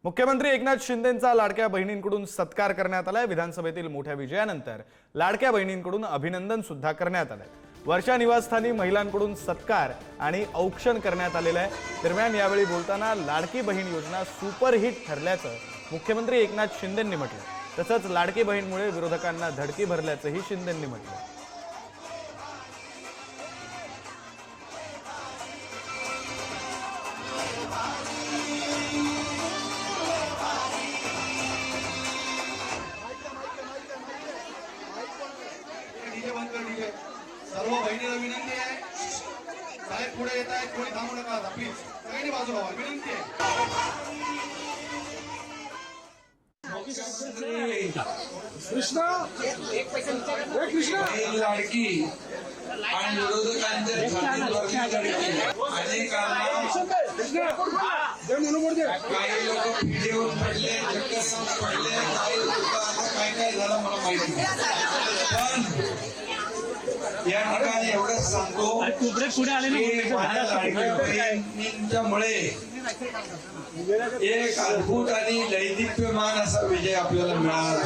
मुख्यमंत्री एकनाथ शिंदेंचा लाडक्या बहिणींकडून सत्कार करण्यात आलाय। विधानसभेतील मोठ्या विजयानंतर लाडक्या बहिणींकडून अभिनंदन सुद्धा करण्यात आलंय। वर्षा निवासस्थानी महिलांकडून सत्कार आणि औक्षण करण्यात आलेलं आहे। दरम्यान यावेळी बोलताना लाडकी बहीण योजना सुपरहिट ठरल्याचं मुख्यमंत्री एकनाथ शिंदेंनी म्हटलं। तसंच लाडकी बहीणमुळे विरोधकांना धडकी भरल्याचंही शिंदेंनी म्हटलं। सर्व बहिणीला विनंती आहे, साहेब पुढे येत आहेत, कोणी थांबू नका आता प्लीज, सगळ्यांनी बाजूला व्हा, विनंती आहे। कृष्णा लाडकी आणि विरोधकांच्या काही लोक पिढीवर पडले, चक्कर पडले, काही लोक आता काय झालं मला माहिती नाही, पण या ठिकाणी एवढंच सांगतो की माझ्या लाडक्या बहिणींच्यामुळे एक अद्भुत आणि दैदिप्यमान असा विजय आपल्याला मिळाला।